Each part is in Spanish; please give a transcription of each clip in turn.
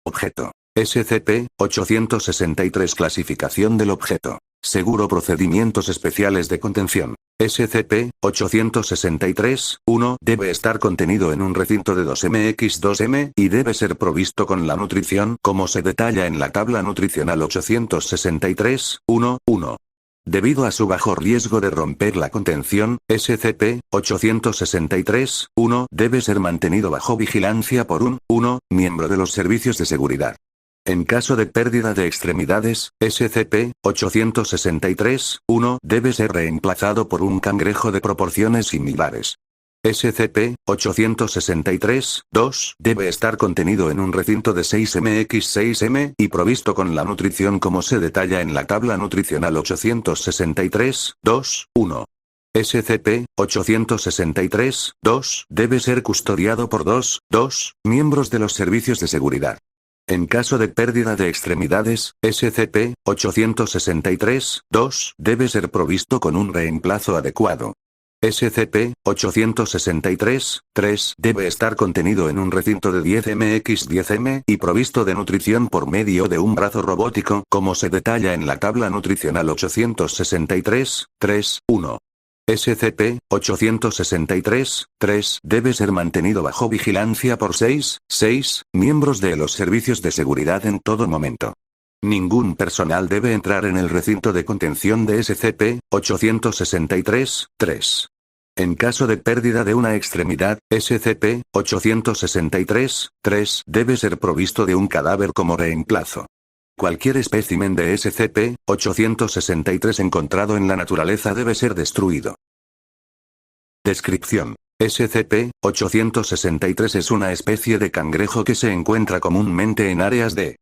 Objeto. SCP-863 Clasificación del objeto. Seguro procedimientos especiales de contención. SCP-863-1 debe estar contenido en un recinto de 2MX2M y debe ser provisto con la nutrición como se detalla en la tabla nutricional 863-1-1. Debido a su bajo riesgo de romper la contención, SCP-863-1 debe ser mantenido bajo vigilancia por un 1 miembro de los servicios de seguridad. En caso de pérdida de extremidades, SCP-863-1 debe ser reemplazado por un cangrejo de proporciones similares. SCP-863-2 debe estar contenido en un recinto de 6MX6M y provisto con la nutrición como se detalla en la tabla nutricional 863-2-1. SCP-863-2 debe ser custodiado por 2 miembros de los servicios de seguridad. En caso de pérdida de extremidades, SCP-863-2 debe ser provisto con un reemplazo adecuado. SCP-863-3 debe estar contenido en un recinto de 10MX10M y provisto de nutrición por medio de un brazo robótico como se detalla en la tabla nutricional 863-3-1. SCP-863-3 debe ser mantenido bajo vigilancia por 6 miembros de los servicios de seguridad en todo momento. Ningún personal debe entrar en el recinto de contención de SCP-863-3. En caso de pérdida de una extremidad, SCP-863-3 debe ser provisto de un cadáver como reemplazo. Cualquier espécimen de SCP-863 encontrado en la naturaleza debe ser destruido. Descripción. SCP-863 es una especie de cangrejo que se encuentra comúnmente en áreas de...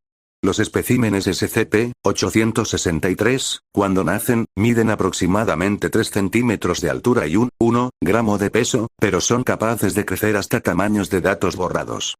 Los especímenes SCP-863, cuando nacen, miden aproximadamente 3 centímetros de altura y 1 gramo de peso, pero son capaces de crecer hasta tamaños de datos borrados.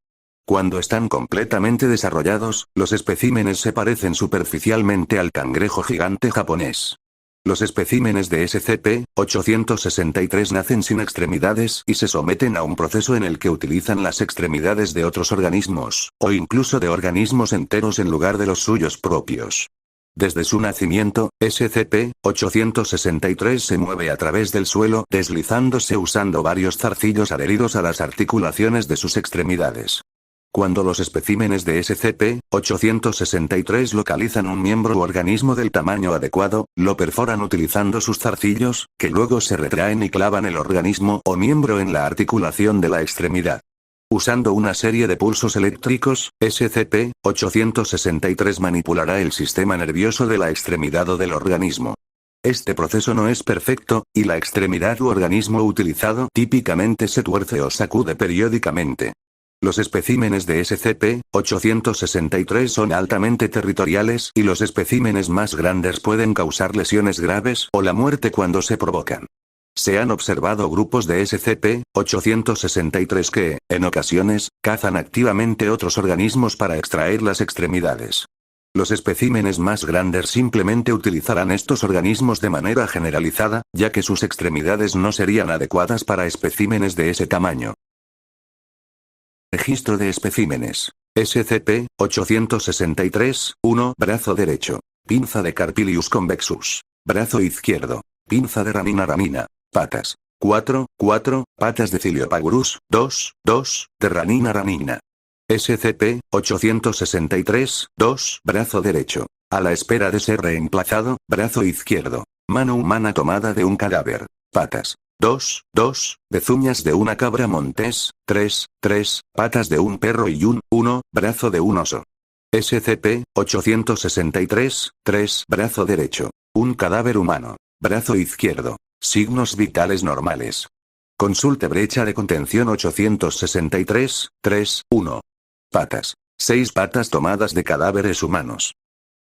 Cuando están completamente desarrollados, los especímenes se parecen superficialmente al cangrejo gigante japonés. Los especímenes de SCP-863 nacen sin extremidades y se someten a un proceso en el que utilizan las extremidades de otros organismos, o incluso de organismos enteros en lugar de los suyos propios. Desde su nacimiento, SCP-863 se mueve a través del suelo deslizándose usando varios zarcillos adheridos a las articulaciones de sus extremidades. Cuando los especímenes de SCP-863 localizan un miembro u organismo del tamaño adecuado, lo perforan utilizando sus zarcillos, que luego se retraen y clavan el organismo o miembro en la articulación de la extremidad. Usando una serie de pulsos eléctricos, SCP-863 manipulará el sistema nervioso de la extremidad o del organismo. Este proceso no es perfecto, y la extremidad u organismo utilizado típicamente se tuerce o sacude periódicamente. Los especímenes de SCP-863 son altamente territoriales y los especímenes más grandes pueden causar lesiones graves o la muerte cuando se provocan. Se han observado grupos de SCP-863 que, en ocasiones, cazan activamente otros organismos para extraer las extremidades. Los especímenes más grandes simplemente utilizarán estos organismos de manera generalizada, ya que sus extremidades no serían adecuadas para especímenes de ese tamaño. Registro de especímenes. SCP-863-1 Brazo derecho. Pinza de Carpilius convexus. Brazo izquierdo. Pinza de Ramina ramina. Patas. 4 patas de Ciliopagurus. 2 de Ranina ramina. SCP-863-2 Brazo derecho. A la espera de ser reemplazado, brazo izquierdo. Mano humana tomada de un cadáver. Patas. 2 pezuñas de una cabra montés. 3 patas de un perro y 1 brazo de un oso. SCP-863-3 Brazo derecho. Un cadáver humano. Brazo izquierdo. Signos vitales normales. Consulte brecha de contención 863-3-1. Patas. 6 patas tomadas de cadáveres humanos.